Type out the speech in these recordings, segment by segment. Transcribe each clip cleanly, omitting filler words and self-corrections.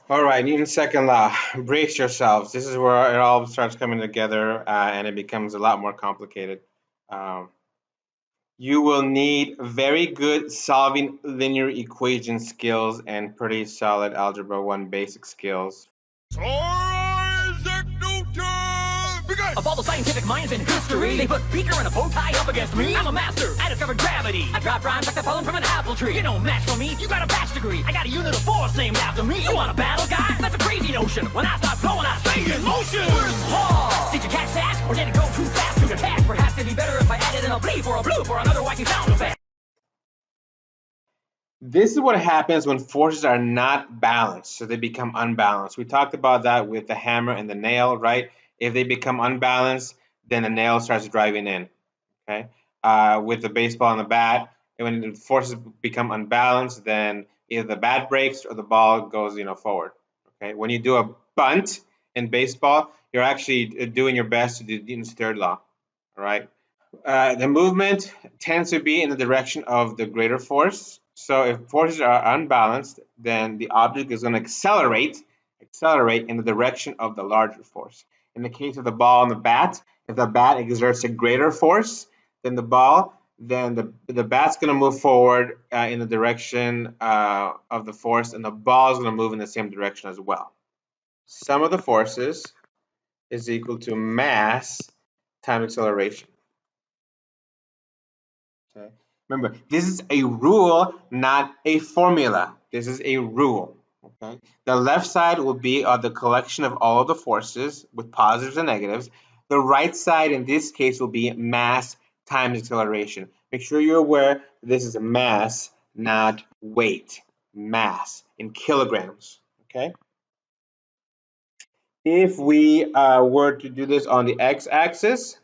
All right, Newton's second law. Brace yourselves. This is where it all starts coming together and it becomes a lot more complicated. Um, you will need very good solving linear equation skills and pretty solid Algebra 1 basic skills. Isaac Newton! Begin! Of all the scientific minds in history, they put Beaker and a bow tie up against me. I'm a master. I discovered gravity. I drop rhymes like the pollen from an apple tree. You don't match for me. You got a bachelor's degree. I got a unit of force named after me. You want a battle, guy? That's a crazy notion. When I start flowing, I stay in motion. Where's Paul? Did you catch that? Or did it go too fast to detect? Perhaps it'd be better if I added in a bleep or a bloop or another wacky sound effect. This is what happens when forces are not balanced, so they become unbalanced. We talked about that with the hammer and the nail, right? If they become unbalanced, then the nail starts driving in. Okay. With the baseball and the bat, and when the forces become unbalanced, then either the bat breaks or the ball goes, forward. Okay. When you do a bunt in baseball, you're actually doing your best to do Newton's third law. All right. The movement tends to be in the direction of the greater force. So if forces are unbalanced, then the object is going to accelerate in the direction of the larger force. In the case of the ball and the bat, if the bat exerts a greater force than the ball, then the bat's going to move forward in the direction of the force, and the ball is going to move in the same direction as well. Sum of the forces is equal to mass times acceleration. Okay. Remember, this is a rule, not a formula. This is a rule. Okay. The left side will be the collection of all of the forces with positives and negatives. The right side in this case will be mass times acceleration. Make sure you're aware this is a mass, not weight. Mass in kilograms. Okay. If we were to do this on the x-axis,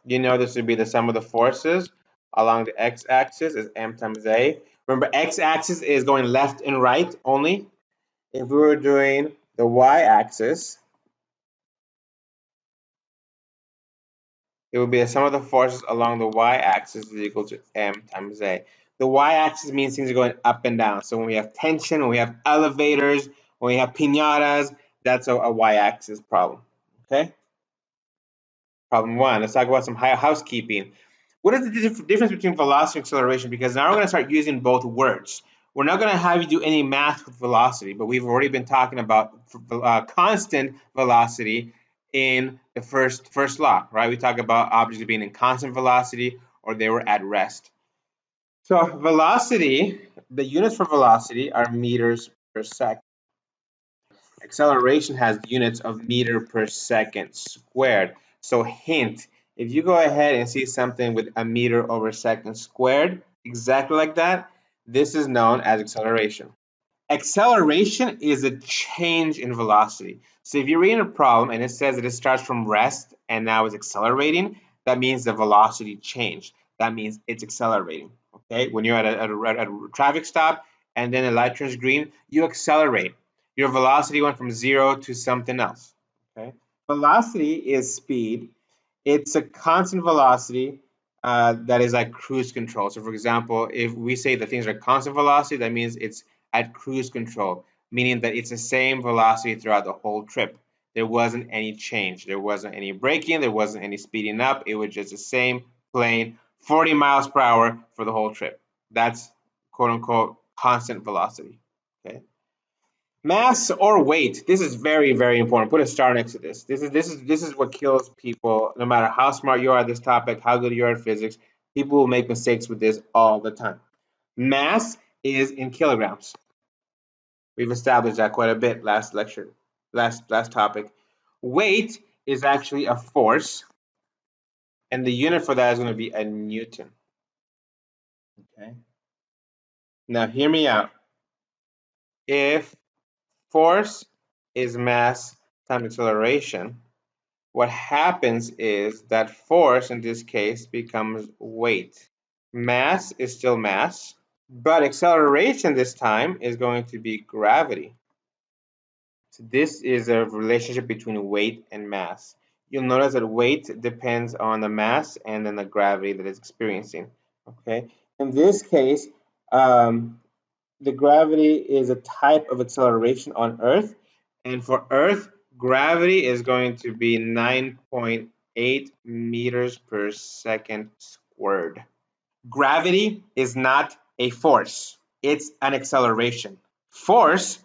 this would be the sum of the forces along the x-axis is m times a. Remember, x-axis is going left and right only. If we were doing the y-axis, it would be the sum of the forces along the y-axis is equal to m times a. The y-axis means things are going up and down. So when we have tension, when we have elevators, when we have piñatas, that's a y-axis problem. Okay? Problem one. Let's talk about some housekeeping. What is the difference between velocity and acceleration? Because now we're going to start using both words. We're not going to have you do any math with velocity, but we've already been talking about constant velocity in the first law, right? We talk about objects being in constant velocity or they were at rest. So velocity, the units for velocity are meters per second. Acceleration has units of meter per second squared. So hint, if you go ahead and see something with a meter over second squared, exactly like that, this is known as acceleration. Acceleration is a change in velocity. So if you're reading a problem and it says that it starts from rest and now is accelerating, that means the velocity changed. That means it's accelerating. Okay, when you're at a traffic stop and then the light turns green, you accelerate. Your velocity went from 0 to something else. Okay, velocity is speed. It's a constant velocity that is like cruise control. So, for example, if we say that things are constant velocity, that means it's at cruise control, meaning that it's the same velocity throughout the whole trip. There wasn't any change. There wasn't any braking. There wasn't any speeding up. It was just the same plain 40 miles per hour for the whole trip. That's quote unquote constant velocity. Okay. Mass or weight. This is very, very important. Put a star next to this. This is what kills people. No matter how smart you are at this topic, how good you are at physics, people will make mistakes with this all the time. Mass is in kilograms. We've established that quite a bit last lecture, last topic. Weight is actually a force, and the unit for that is going to be a newton. Okay. Now hear me out. If force is mass times acceleration, what happens is that force in this case becomes weight. Mass is still mass, but acceleration this time is going to be gravity. So this is a relationship between weight and mass. You'll notice that weight depends on the mass and then the gravity that it's experiencing. Okay. In this case, the gravity is a type of acceleration on Earth. And for Earth, gravity is going to be 9.8 meters per second squared. Gravity is not a force, it's an acceleration. Force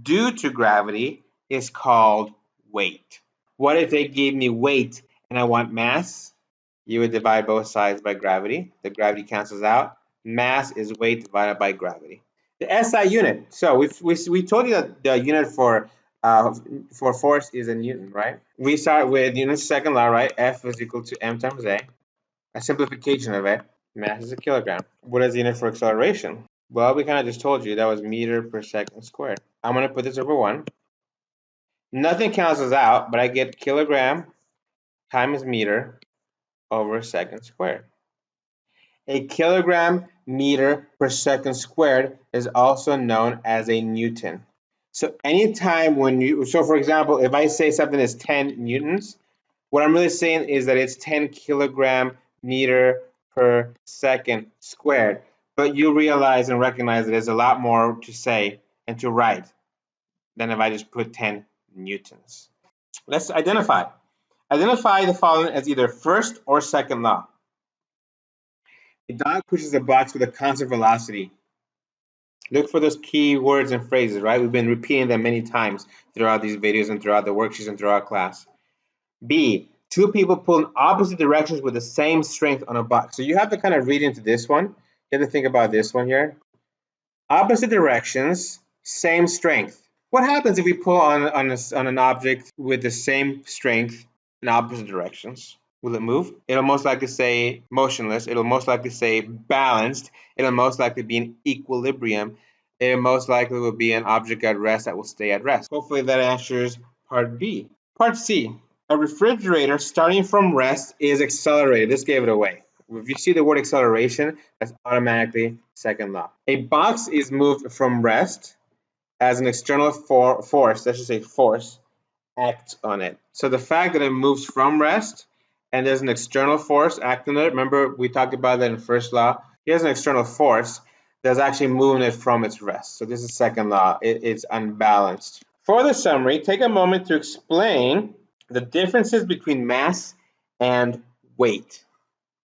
due to gravity is called weight. What if they gave me weight and I want mass? You would divide both sides by gravity. The gravity cancels out. Mass is weight divided by gravity. The SI unit. So we told you that the unit for force is a Newton, right? We start with Newton's second law, right? F is equal to m times a. A simplification of it. Mass is a kilogram. What is the unit for acceleration? Well, we kind of just told you that was meter per second squared. I'm going to put this over 1. Nothing cancels out, but I get kilogram times meter over second squared. A kilogram meter per second squared is also known as a Newton. So anytime so for example, if I say something is 10 newtons, what I'm really saying is that it's 10 kilogram meter per second squared. But you realize and recognize that there's a lot more to say and to write than if I just put 10 newtons. Let's identify. Identify the following as either first or second law. A dog pushes a box with a constant velocity. Look for those key words and phrases, right? We've been repeating them many times throughout these videos and throughout the worksheets and throughout class. B, two people pull in opposite directions with the same strength on a box. So you have to kind of read into this one. You have to think about this one here. Opposite directions, same strength. What happens if we pull on an object with the same strength in opposite directions? Will it move? It'll most likely say motionless. It'll most likely say balanced. It'll most likely be in equilibrium. It most likely will be an object at rest that will stay at rest. Hopefully that answers part B. Part C. A refrigerator starting from rest is accelerated. This gave it away. If you see the word acceleration, that's automatically second law. A box is moved from rest as an external force, let's just say force, acts on it. So the fact that it moves from rest and there's an external force acting on it, remember we talked about that in first law, here's an external force that's actually moving it from its rest. So this is second law, it's unbalanced. For the summary, take a moment to explain the differences between mass and weight.